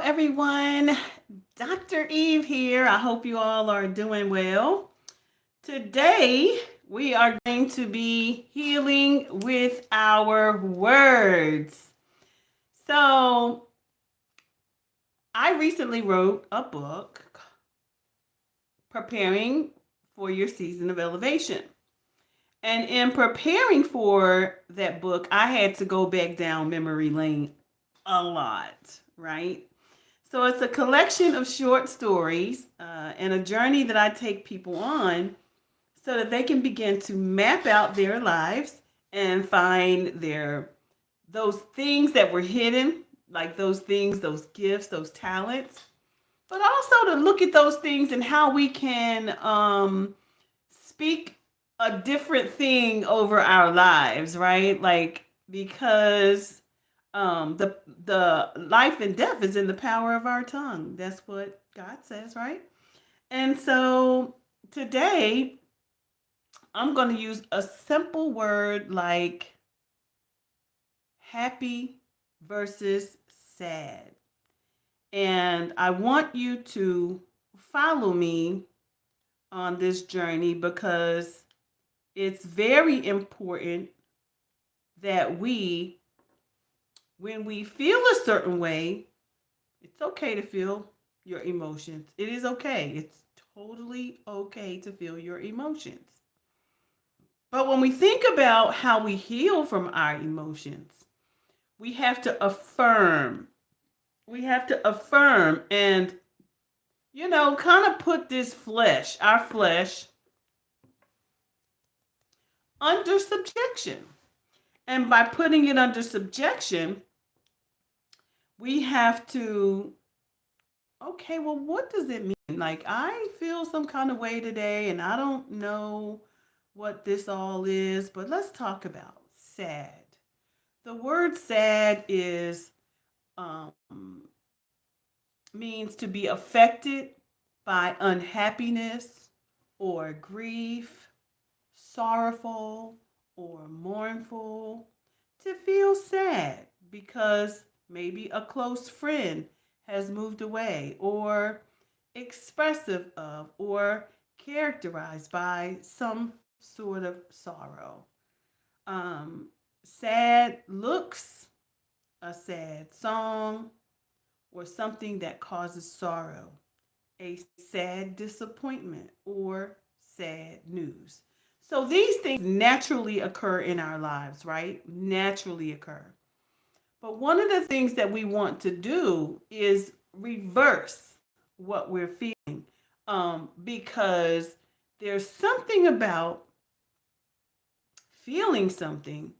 everyone. Dr. Eve here. I hope you all are doing well. Today, we are going to be healing with our words. So, I recently wrote a book, Preparing for Your Season of Elevation. And in preparing for that book, I had to go back down memory lane a lot, right? So it's a collection of short stories and a journey that I take people on so that they can begin to map out their lives and find those things that were hidden, like those things, those gifts, those talents, but also to look at those things and how we can speak a different thing over our lives, right? Like because the life and death is in the power of our tongue. That's what God says, right? And so today I'm going to use a simple word like happy versus sad. And I want you to follow me on this journey because it's very important that when we feel a certain way, it's okay to feel your emotions. It is okay. It's totally okay to feel your emotions. But when we think about how we heal from our emotions, we have to affirm. We have to affirm and, kind of put this our flesh, under subjection. And by putting it under subjection, we have to, okay, well, what does it mean? Like, I feel some kind of way today and I don't know what this all is, but let's talk about sad. The word sad is um, means to be affected by unhappiness or grief, sorrowful or mournful, to feel sad because maybe a close friend has moved away, or expressive of, or characterized by some sort of sorrow. Sad looks, a sad song, or something that causes sorrow, a sad disappointment, or sad news. So these things naturally occur in our lives, right? Naturally occur. But one of the things that we want to do is reverse what we're feeling, because there's something about feeling something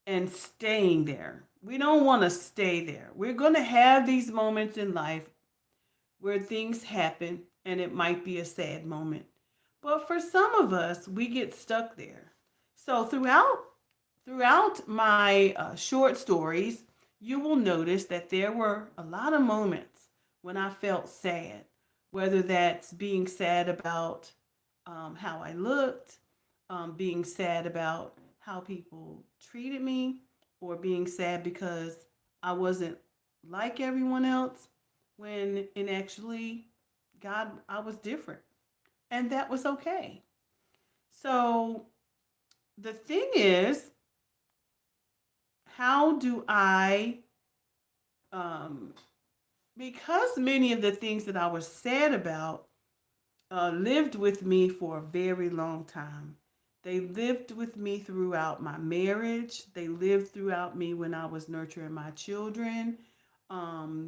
and staying there. We don't want to stay there. We're going to have these moments in life where things happen and it might be a sad moment. But for some of us, we get stuck there. So throughout my short stories, you will notice that there were a lot of moments when I felt sad, whether that's being sad about how I looked, being sad about how people treated me, or being sad because I wasn't like everyone else, when in actually, God, I was different. And that was okay. So the thing is, how do I, um, because many of the things that I was sad about lived with me for a very long time. They lived with me throughout my marriage. They lived throughout me when I was nurturing my children.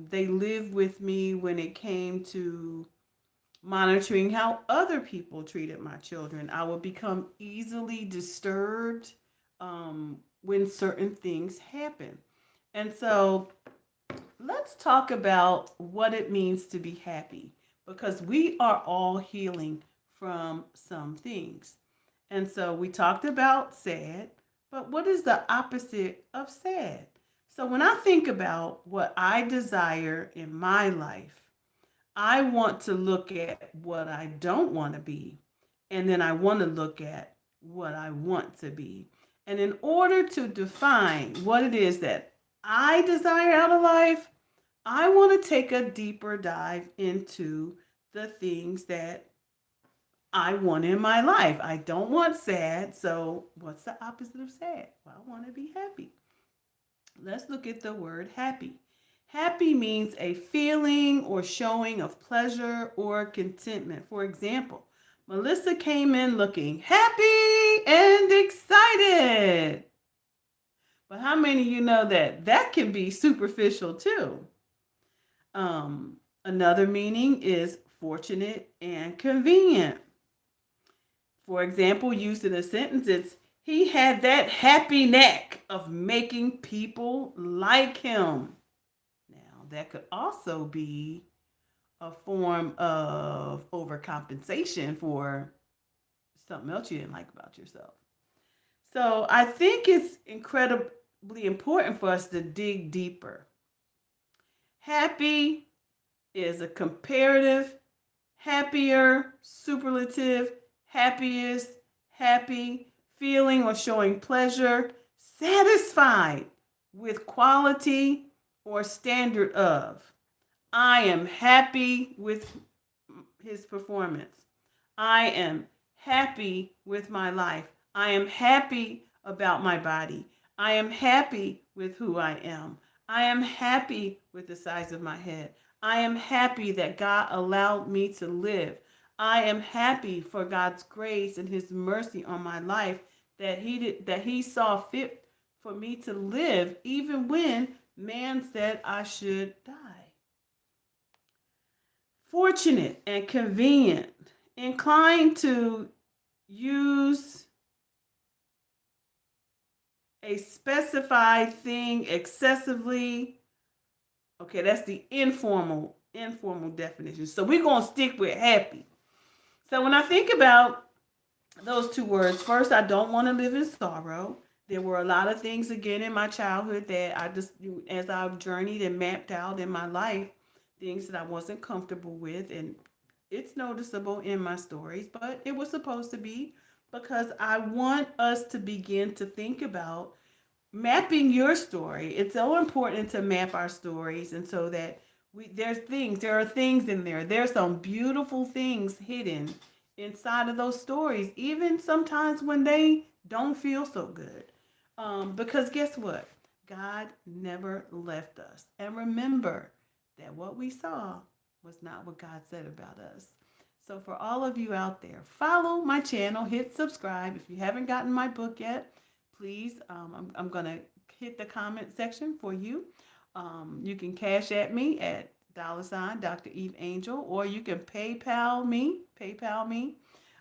They lived with me when it came to monitoring how other people treated my children. I would become easily disturbed when certain things happen. And so let's talk about what it means to be happy because we are all healing from some things. And so we talked about sad, but what is the opposite of sad? So when I think about what I desire in my life, I want to look at what I don't want to be, and then I want to look at what I want to be. And in order to define what it is that I desire out of life, I want to take a deeper dive into the things that I want in my life. I don't want sad. So, what's the opposite of sad? Well, I want to be happy. Let's look at the word happy. Happy means a feeling or showing of pleasure or contentment. For example, Melissa came in looking happy and excited. But how many of you know that that can be superficial too? Another meaning is fortunate and convenient. For example, used in a sentence, it's he had that happy knack of making people like him. Now, that could also be a form of overcompensation for something else you didn't like about yourself. So I think it's incredibly important for us to dig deeper. Happy is a comparative, happier, superlative, happiest, happy, feeling or showing pleasure, satisfied with quality or standard of. I am happy with his performance. I am happy with my life. I am happy about my body. I am happy with who I am. I am happy with the size of my head. I am happy that God allowed me to live. I am happy for God's grace and his mercy on my life that he saw fit for me to live even when man said I should die. Fortunate and convenient, inclined to use a specified thing excessively. Okay, that's the informal definition. So we're going to stick with happy. So when I think about those two words, first, I don't want to live in sorrow. There were a lot of things again in my childhood that I just, as I've journeyed and mapped out in my life, things that I wasn't comfortable with, and it's noticeable in my stories, but it was supposed to be because I want us to begin to think about mapping your story. It's so important to map our stories, and so that there are things in there. There's some beautiful things hidden inside of those stories, even sometimes when they don't feel so good. Because guess what? God never left us. And remember that what we saw was not what God said about us. So, for all of you out there, follow my channel, hit subscribe. If you haven't gotten my book yet, please, I'm going to hit the comment section for you. You can cash at me at $ Dr. Eve Angel, or you can PayPal me.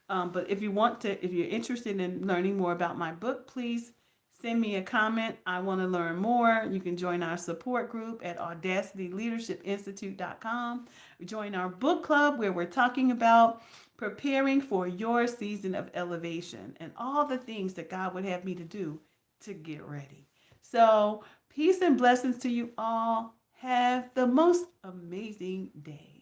But if you're interested in learning more about my book, please send me a comment. I want to learn more. You can join our support group at audacityleadershipinstitute.com. Join our book club where we're talking about preparing for your season of elevation and all the things that God would have me to do to get ready. So, peace and blessings to you all. Have the most amazing day.